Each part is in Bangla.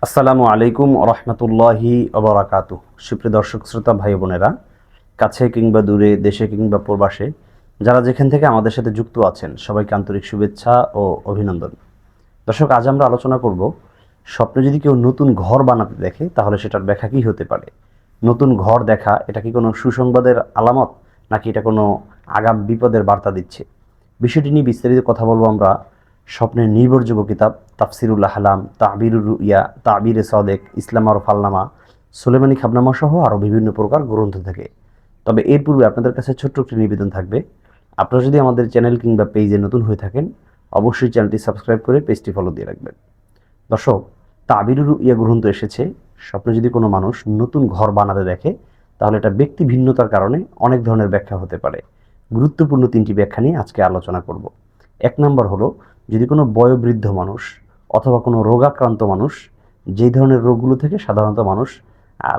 আসসালামু আলাইকুম রহমতুল্লাহি ওবরাকাতু। সুপ্রিয় দর্শক শ্রোতা ভাই বোনেরা, কাছে কিংবা দূরে, দেশে কিংবা প্রবাসে, যারা যেখান থেকে আমাদের সাথে যুক্ত আছেন, সবাইকে আন্তরিক শুভেচ্ছা ও অভিনন্দন। দর্শক, আজ আমরা আলোচনা করব, স্বপ্নে যদি কেউ নতুন ঘর বানাতে দেখে তাহলে সেটার ব্যাখ্যা কী হতে পারে। নতুন ঘর দেখা এটা কি কোনো সুসংবাদের আলামত, নাকি এটা কোনো আগাম বিপদের বার্তা দিচ্ছে? বিষয়টি নিয়ে বিস্তারিত কথা বলবো আমরা স্বপ্নের নির্ভরযোগ্য কিতাব তাফসিরুল আহলাম, তাবিরুর রুইয়া, তাবিরে সদেক, ইসলাম আর ফালনামা, সুলেমানি খাবনামা সহ আরও বিভিন্ন প্রকার গ্রন্থ থেকে। তবে এর পূর্বে আপনাদের কাছে ছোট্ট একটি নিবেদন থাকবে, আপনারা যদি আমাদের চ্যানেল কিংবা পেজে নতুন হয়ে থাকেন অবশ্যই চ্যানেলটি সাবস্ক্রাইব করে পেজটি ফলো দিয়ে রাখবেন। দর্শক, তাবিরুর রুইয়া গ্রন্থ এসেছে, স্বপ্নে যদি কোনো মানুষ নতুন ঘর বানাতে দেখে তাহলে এটা ব্যক্তি ভিন্নতার কারণে অনেক ধরনের ব্যাখ্যা হতে পারে। গুরুত্বপূর্ণ তিনটি ব্যাখ্যা নিয়ে আজকে আলোচনা করব। এক নম্বর হলো, যদি কোনো বয়োবৃদ্ধ মানুষ অথবা কোনো রোগাক্রান্ত মানুষ, যেই ধরনের রোগগুলো থেকে সাধারণত মানুষ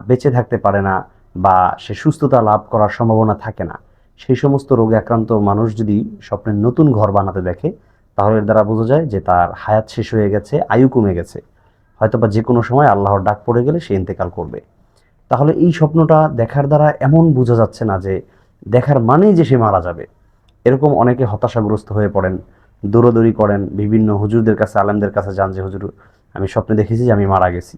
বেঁচে থাকতে পারে না বা সে সুস্থতা লাভ করার সম্ভাবনা থাকে না, সেই সমস্ত রোগে আক্রান্ত মানুষ যদি স্বপ্নের নতুন ঘর বানাতে দেখে তাহলে এর দ্বারা বোঝা যায় যে তার হায়াত শেষ হয়ে গেছে, আয়ু কমে গেছে, হয়তোবা যে কোনো সময় আল্লাহর ডাক পড়ে গেলে সে ইন্তেকাল করবে। তাহলে এই স্বপ্নটা দেখার দ্বারা এমন বোঝা যাচ্ছে না যে দেখার মানেই যে সে মারা যাবে। এরকম অনেকে হতাশাগ্রস্ত হয়ে পড়েন, দৌড়াদৌড়ি করেন, বিভিন্ন হুজুরদের কাছে, আলেমদের কাছে যান যে হুজুর আমি স্বপ্নে দেখেছি যে আমি মারা গেছি।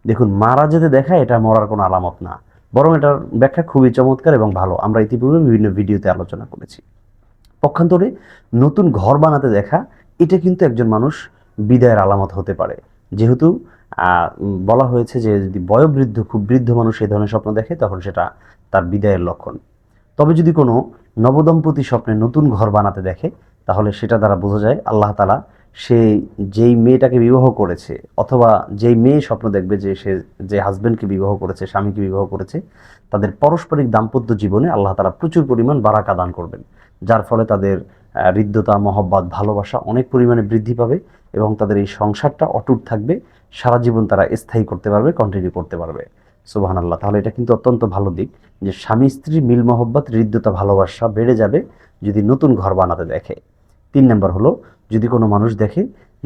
দেখুন, মারা যেতে দেখা এটা মরার কোনো আলামত না, বরং এটার ব্যাখ্যা খুবই চমৎকার এবং ভালো। আমরা ইতিপূর্বে বিভিন্ন ভিডিওতে আলোচনা করেছি। পক্ষান্তরে নতুন ঘর বানাতে দেখা এটা কিন্তু একজন মানুষ বিদায়ের আলামত হতে পারে, যেহেতু বলা হয়েছে যে যদি বয়োবৃদ্ধ, খুব বৃদ্ধ মানুষ এই ধরনের স্বপ্ন দেখে তখন সেটা তার বিদায়ের লক্ষণ। তবে যদি কোনো নবদম্পতি স্বপ্নে নতুন ঘর বানাতে দেখে তাহলে সেটা দ্বারা বোঝা যায় আল্লাহ তাআলা সে যেই মেয়েটাকে বিবাহ করেছে, অথবা যেই মেয়ে স্বপ্ন দেখবে যে সে যে হাজব্যান্ডকে বিবাহ করেছে, স্বামীকে বিবাহ করেছে, তাদের পারস্পরিক দাম্পত্য জীবনে আল্লাহ তাআলা প্রচুর পরিমাণ বারাকা দান করবেন, যার ফলে তাদের হৃদ্যতা, মহব্বত, ভালোবাসা অনেক পরিমাণে বৃদ্ধি পাবে এবং তাদের এই সংসারটা অটুট থাকবে, সারা জীবন তারা স্থায়ী করতে পারবে, কন্টিনিউ করতে পারবে। সুবহানাল্লাহ। তাহলে এটা কিন্তু অত্যন্ত ভালো দিক যে স্বামী স্ত্রীর মিল মহব্বত, হৃদ্যতা, ভালোবাসা বেড়ে যাবে যদি নতুন ঘর বানাতে দেখে। ৩ নম্বর হলো, যদি কোনো মানুষ দেখে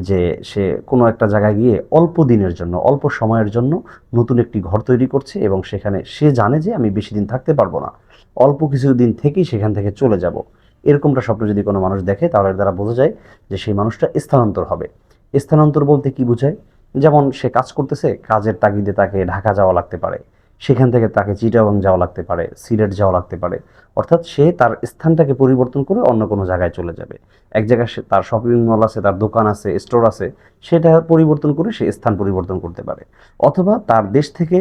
যে সে কোনো একটা জায়গায় গিয়ে অল্প দিনের জন্য, অল্প সময়ের জন্য নতুন একটি ঘর তৈরি করছে এবং সেখানে সে জানে যে আমি বেশি দিন থাকতে পারবো না, অল্প কিছু দিন থেকেই সেখান থেকে চলে যাব, এরকমটা স্বপ্ন যদি কোনো মানুষ দেখে তাহলে এর দ্বারা বোঝা যায় যে সেই মানুষটা স্থানান্তর হবে। স্থানান্তর বলতে কি বোঝায়? যেমন সে কাজ করতেছে, কাজের তাগিদে তাকে ঢাকা যাওয়া লাগতে পারে, সেখান থেকে তাকে চিটাগং যাওয়া লাগতে পারে, সিলেট যাওয়া লাগতে পারে, অর্থাৎ সে তার স্থানটাকে পরিবর্তন করে অন্য কোনো জায়গায় চলে যাবে। এক জায়গায় সে তার শপিং মল আছে, তার দোকান আছে, স্টোর আছে, সেটা পরিবর্তন করে সে স্থান পরিবর্তন করতে পারে। অথবা তার দেশ থেকে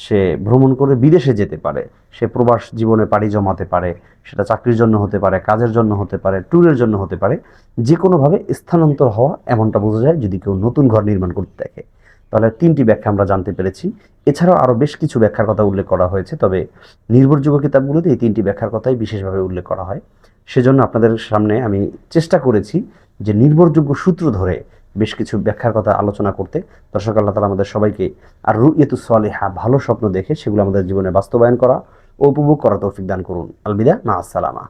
সে ভ্রমণ করে বিদেশে যেতে পারে, সে প্রবাস জীবনে পাড়ি জমাতে পারে, সেটা চাকরির জন্য হতে পারে, কাজের জন্য হতে পারে, ট্যুরের জন্য হতে পারে, যে কোনোভাবে স্থানান্তর হওয়া এমনটা বোঝা যায় যদি কেউ নতুন ঘর নির্মাণ করতে দেখে। তাহলে 3টি ব্যাখ্যা আমরা জানতে পেরেছি। এছাড়াও আরও বেশ কিছু ব্যাখ্যার কথা উল্লেখ করা হয়েছে, তবে নির্ভরযোগ্য কিতাবগুলোতে এই 3টি ব্যাখ্যার কথাই বিশেষভাবে উল্লেখ করা হয়। সেজন্য আপনাদের সামনে আমি চেষ্টা করেছি যে নির্ভরযোগ্য সূত্র ধরে বেশ কিছু ব্যাখ্যার কথা আলোচনা করতে। দর্শক, আল্লাহ তাআলা আমাদের সবাইকে আর রুইয়াতুস সালিহা, ভালো স্বপ্ন দেখে সেগুলো আমাদের জীবনে বাস্তবায়ন করা ও উপভোগ করা তৌফিক দান করুন। আলবিদা, মা আসসালামা।